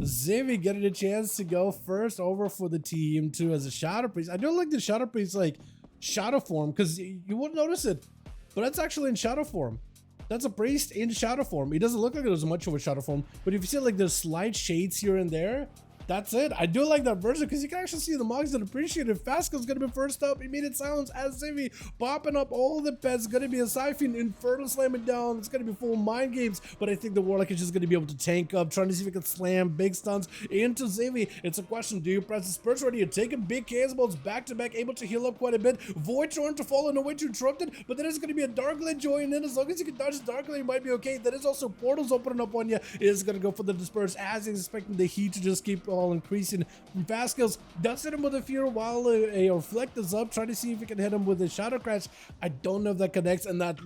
Zivy getting a chance to go first over for the team too as a Shadow Priest. I do like the Shadow Priest like shadow form because you won't notice it, but that's actually in shadow form. That's a priest in shadow form. He doesn't look like there's much of a shadow form, but if you see like there's slight shades here and there, that's it. I do like that version because you can actually see the mods that appreciate it. Fasco's gonna be first up. Immediate silence as Zivy popping up all the pets. Gonna be a Siphon, Inferno slamming down. It's gonna be full mind games, but I think the Warlock is just gonna be able to tank up, trying to see if he can slam big stuns into Zivy. It's a question: do you press the Spurs ready? You're taking big cannonballs back to back, able to heal up quite a bit. Void Torrent to fall in a way to interrupt it, but then there's gonna be a Darkblade joining in. As long as you can dodge the Darkblade, you might be okay. That is also portals opening up on you. Is gonna go for the disperse as he's expecting the heat to just keep all increasing. From Fascals, does hit him with a fear while a reflect is up, trying to see if he can hit him with a Shadow Crash. I don't know if that connects, and that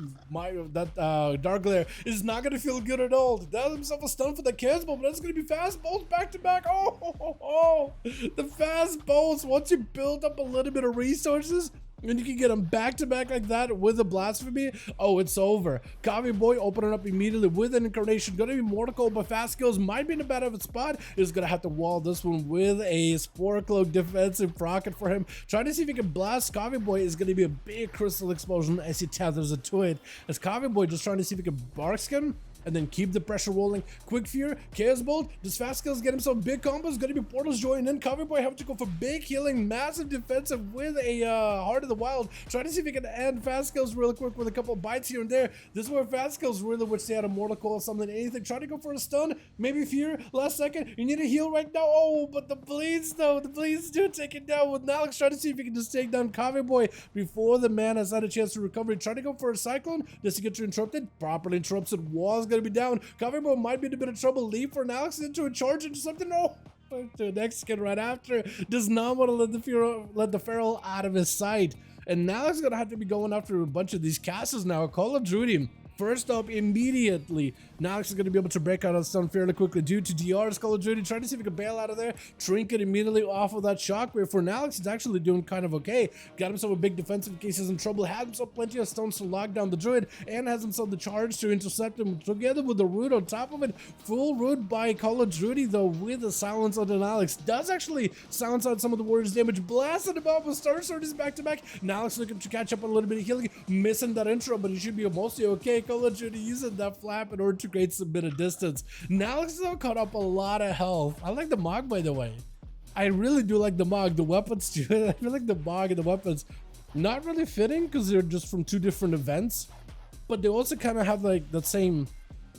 Dark Glare is not gonna feel good at all. Does himself a stun for the cannonball, but that's gonna be fast bolts back to back. Oh, the fast bolts. Once you build up a little bit of resources, and you can get them back to back like that with a Blasphemy, oh, it's over. Coffee Boy opening up immediately with an Incarnation. Gonna be Mortal, but Fast Skills might be in a bad of a spot. Is gonna have to wall this one with a Spore Cloak defensive rocket for him. Trying to see if he can blast. Coffee Boy is gonna be a big crystal explosion as he tethers it to it. As Coffee Boy just trying to see if he can Bark Skin and then keep the pressure rolling. Quick Fear, Chaos Bolt, does Fast Skills get himself big combos? Gonna be Portals joining in. Coffee Boy having to go for big healing, massive defensive with a Heart of the Wild. Trying to see if he can end Fast Skills really quick with a couple bites here and there. This is where Fast Skills really would stay out of Mortal Coil or something, anything. Trying to go for a stun, maybe Fear, last second. You need a heal right now. Oh, but the bleeds though, the bleeds do take it down with Nalix. Trying to see if he can just take down Coffee Boy before the man has had a chance to recover. Trying to go for a Cyclone. Does he get interrupted? Properly interrupts it. Wall's gonna be down. Coffee Boy might be in a bit of trouble. Leap for Nalix into a charge into something. No. To the next skin right after. Does not want to let the Feral out of his sight. And Nalix is gonna have to be going after a bunch of these castles now. Call of Duty. First up, immediately, Nalix is going to be able to break out of stun fairly quickly due to DR's Call of Duty. Trying to see if he can bail out of there. Trinket immediately off of that shockwave. For Nalix, he's actually doing kind of okay. Got himself a big defensive in case he's in trouble. Has himself plenty of stones to lock down the Druid. And has himself the charge to intercept him. Together with the Root on top of it. Full Root by Call of Duty, though, with the silence on the Nalix. Does actually silence out some of the Warriors' damage. Blasted him up with Star Sword is back to back. Nalix looking to catch up a little bit of healing. Missing that intro, but he should be mostly okay. Call of Duty using that flap in order to create some bit of distance. Nalix still caught up a lot of health. I like the Mog, by the way. I really do like the Mog. The weapons too. I feel like the Mog and the weapons not really fitting because they're just from two different events, but they also kind of have like the same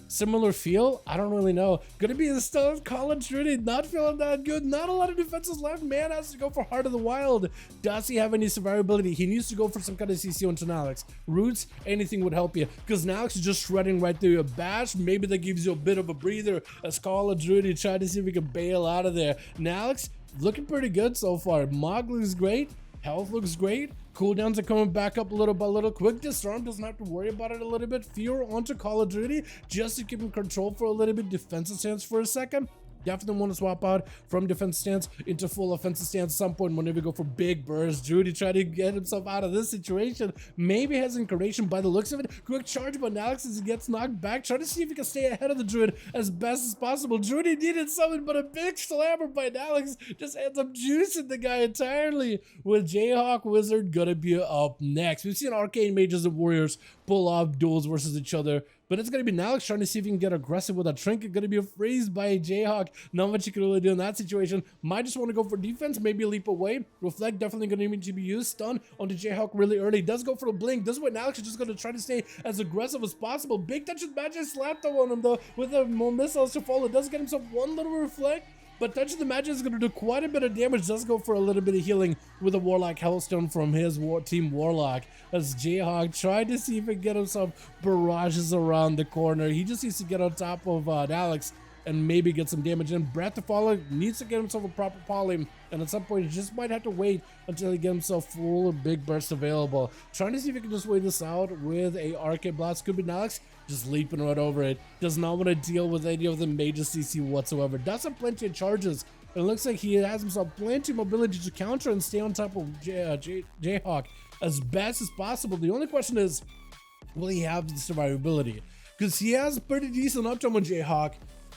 similar feel. I don't really know. Gonna be a stun Call of Duty. Not feeling that good. Not a lot of defenses left. Man has to go for Heart of the Wild. Does he have any survivability? He needs to go for some kind of CC onto Nalix. Roots, anything would help you. Because Nalix is just shredding right through a bash. Maybe that gives you a bit of a breather as Call of Duty trying to see if we can bail out of there. Nalix looking pretty good so far. Mog looks great. Health looks great. Cooldowns are coming back up little by little. Quick Disarm doesn't have to worry about it a little bit. Fear onto Call of Duty just to keep him control for a little bit. Defensive stance for a second. Definitely want to swap out from defensive stance into full offensive stance at some point whenever we go for big bursts. Judy trying to get himself out of this situation. Maybe has Incarnation by the looks of it. Quick charge by Nalix as he gets knocked back. Trying to see if he can stay ahead of the Druid as best as possible. Druid needed something, but a big slammer by Nalix just ends up juicing the guy entirely. With Jayhawk Wizard gonna be up next. We've seen Arcane Mages and Warriors pull off duels versus each other, but it's going to be Nalix trying to see if he can get aggressive with a Trinket. Going to be a freeze by Jayhawk. Not much you can really do in that situation. Might just want to go for defense, maybe a leap away. Reflect definitely going to need to be used. Stun onto Jayhawk really early. Does go for a blink. This is what Nalix is just going to try to stay as aggressive as possible. Big touch with magic slapped on him though with a missiles to follow. Does get himself one little reflect. But Touch of the Magic is going to do quite a bit of damage. Does go for a little bit of healing with a Warlock Hellstone from his team Warlock. As Jayhawk tried to see if he can get himself barrages around the corner. He just needs to get on top of Alex and maybe get some damage in. Breath to Follow needs to get himself a proper poly, and at some point he just might have to wait until he gets himself full big burst available. Trying to see if he can just wait this out with a Arcane Blast. Could be Alex just leaping right over it. Does not want to deal with any of the major CC whatsoever. Does have plenty of charges. It looks like he has himself plenty of mobility to counter and stay on top of Jayhawk as best as possible. The only question is, will he have the survivability? Because he has pretty decent uptime on Jayhawk,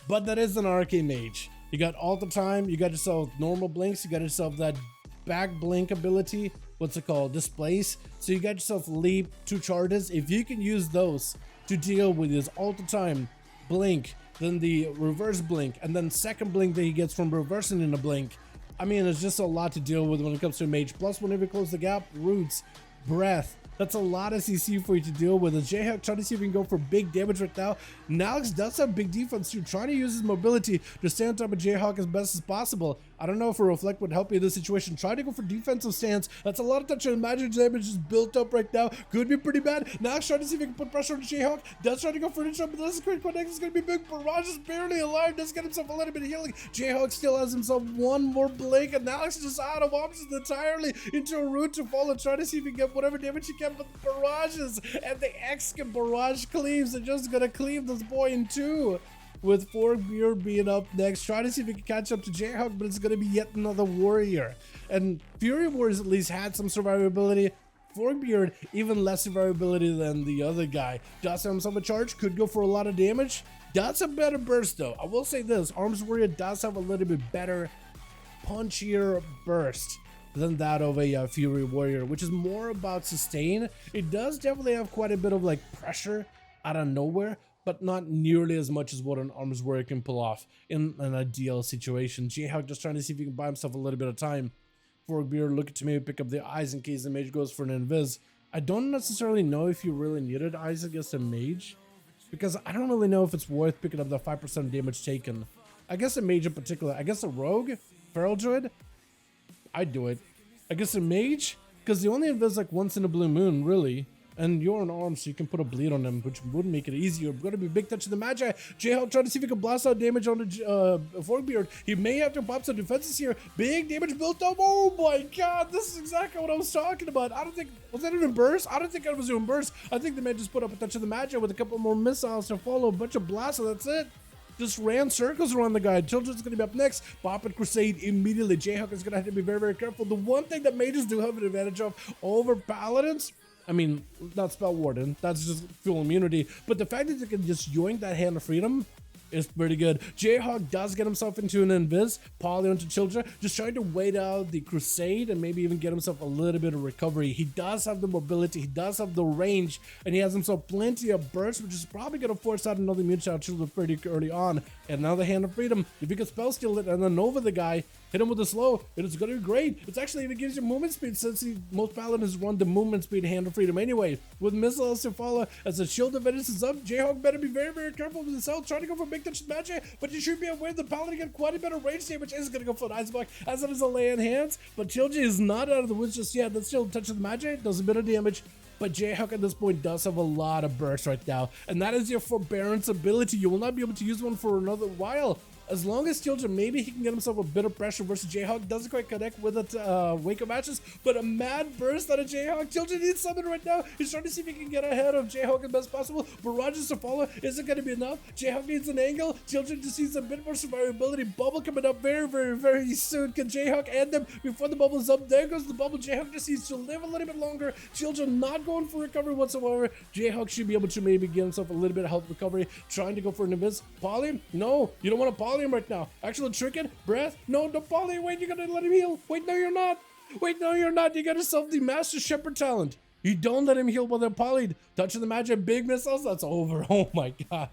but that is an Arcane Mage. You got all the time. You got yourself normal blinks. You got yourself that back blink ability. What's it called? Displace. So you got yourself leap, 2 charges. If you can use those to deal with his all the time blink, then the reverse blink, and then second blink that he gets from reversing in a blink. I mean, it's just a lot to deal with when it comes to a mage. Plus, whenever you close the gap, roots, breath. That's a lot of CC for you to deal with. As Jayhawk trying to see if he can go for big damage right now. Nalx does have big defense too, trying to use his mobility to stay on top of Jayhawk as best as possible. I don't know if a reflect would help you in this situation. Try to go for defensive stance. That's a lot of touch and magic damage just built up right now. Could be pretty bad. Nalx trying to see if he can put pressure on Jayhawk. Does try to go for an intro, but this is critical next. It's gonna be big. Barrage is barely alive. Does get himself a little bit of healing. Jayhawk still has himself one more blink, and Nalx is just out of options entirely into a route to follow. Try to see if he can get whatever damage he can, but barrage and the X-Can barrage cleaves are just gonna cleave this boy in two. With Forkbeard being up next, try to see if he can catch up to Jayhawk, but it's gonna be yet another warrior. And Fury Warriors at least had some survivability. Forkbeard even less survivability than the other guy. Does have himself a charge, could go for a lot of damage. Does have better burst though. I will say this, Arms Warrior does have a little bit better, punchier burst than that of a Fury Warrior, which is more about sustain. It does definitely have quite a bit of like pressure out of nowhere, but not nearly as much as what an Arms Warrior can pull off in an ideal situation. Jayhawk just trying to see if he can buy himself a little bit of time. Forkbeard looking to maybe pick up the eyes in case the mage goes for an invis. I don't necessarily know if you really needed eyes against a mage, because I don't really know if it's worth picking up the 5% damage taken. I guess a mage in particular. I guess a rogue, feral druid, I'd do it. I guess a mage, because the only invis like once in a blue moon, really. And you're an arm, so you can put a bleed on him, which would make it easier. Going to be a big touch of the Magi. Jayhawk trying to see if he can blast out damage on the Forkbeard. He may have to pop some defenses here. Big damage built up. Oh my god, this is exactly what I was talking about. I don't think, was that even burst? I don't think it was even burst. I think the man just put up a touch of the Magi with a couple more missiles to follow. A bunch of blasts, and that's it. Just ran circles around the guy. Children's going to be up next. Pop and Crusade immediately. Jayhawk is going to have to be very, very careful. The one thing that mages do have an advantage of over paladins, I mean, not Spell Warden, that's just full immunity, but the fact that they can just yoink that Hand of Freedom is pretty good. Jayhawk does get himself into an invis, Poly onto Children, just trying to wait out the Crusade and maybe even get himself a little bit of recovery. He does have the mobility, he does have the range, and he has himself plenty of burst, which is probably going to force out another Mute Out Children pretty early on. And now the Hand of Freedom, if you can spell steal it and then over the guy, hit him with a slow, it is going to be great. It's actually even gives you movement speed, since most paladins run the movement speed Hand of Freedom anyway. With missiles to follow, as the shield of Venus is up, Jayhawk better be very, very careful with his health, trying to go for big touch of magic, but you should be aware the paladin get quite a bit of range damage. Is going to go for an ice block, as it is a lay in hands, but Chilji is not out of the woods just yet. That's still touch of the magic, does a bit of damage. But Jayhawk at this point does have a lot of burst right now, and that is your forbearance ability. You will not be able to use one for another while. As long as Children, maybe he can get himself a bit of pressure versus Jayhawk. Doesn't quite connect with it Wake Up matches, but a mad burst out of Jayhawk. Children needs something right now. He's trying to see if he can get ahead of Jayhawk as best possible. Barrages to follow. Isn't going to be enough. Jayhawk needs an angle. Children just needs a bit more survivability. Bubble coming up very, very, very soon. Can Jayhawk end them before the bubble is up? There goes the bubble. Jayhawk just needs to live a little bit longer. Children not going for recovery whatsoever. Jayhawk should be able to maybe give himself a little bit of health recovery. Trying to go for an invis. Poly him? No, you don't want to poly him right now. Actually, Trinket, breath. No, don't poly. Wait, you're gonna let him heal. Wait, no, you're not. Wait, no, you're not. You got yourself the Master Shepherd talent. You don't let him heal while they're polyed. Touch of the magic, big missiles. That's over. Oh my god.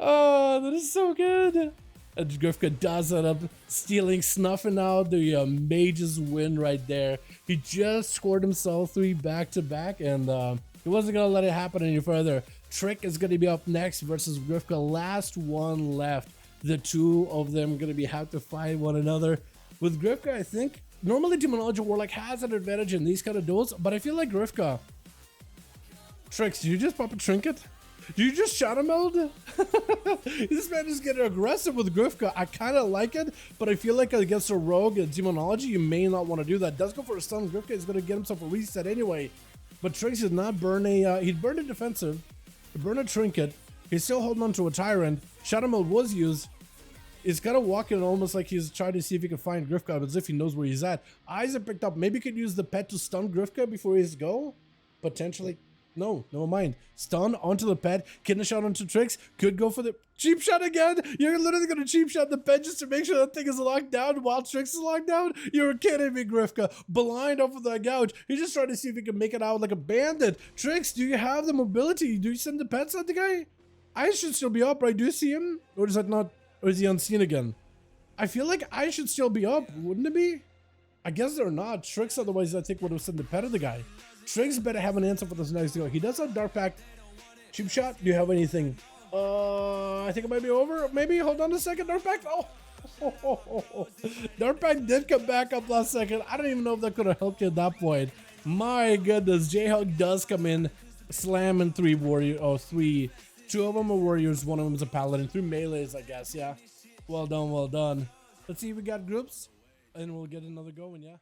Oh, that is so good. And Grifka does end up stealing, snuffing out the mage's win right there. He just scored himself 3 back-to-back, and he wasn't gonna let it happen any further. Trick is gonna be up next versus Grifka. Last one left. The two of them gonna have to fight one another. With Grifka, I think normally Demonology Warlock has an advantage in these kind of duels, but I feel like Grifka. Tricks, did you just pop a trinket? Do you just shadow meld? This man is getting aggressive with Grifka. I kind of like it, but I feel like against a rogue and Demonology, you may not want to do that. Does go for a stun. Grifka is going to get himself a reset anyway. But Tricks did not burn a, he'd burned a defensive, he burned a trinket. He's still holding on to a Tyrant. Shadow mode was used. He's kind of walking almost like he's trying to see if he can find Grifka, as if he knows where he's at. Eyes are picked up. Maybe he could use the pet to stun Grifka before his go? Potentially. No, never mind. Stun onto the pet, kidney shot onto Tricks, could go for the cheap shot again. You're literally gonna cheap shot the pet just to make sure that thing is locked down while Tricks is locked down? You're kidding me, Grifka. Blind off of the gouge. He's just trying to see if he can make it out like a bandit. Tricks, do you have the mobility? Do you send the pets at the guy? I should still be up, right? Do you see him? Or is that not, or is he unseen again? I feel like I should still be up, wouldn't it be? I guess they're not. Tricks, otherwise I think would have sent the pet of the guy. Tricks better have an answer for this next go. He does have Dark Pact. Cheap shot. Do you have anything? I think it might be over. Maybe. Hold on a second. Dark Pact. Oh. Dark Pact did come back up last second. I don't even know if that could have helped you at that point. My goodness. J-Hug does come in. Slamming 3 warriors. Oh, 3. 2 of them are warriors. 1 of them is a paladin. 3 melees, I guess. Yeah. Well done. Well done. Let's see if we got groups. And we'll get another going. Yeah.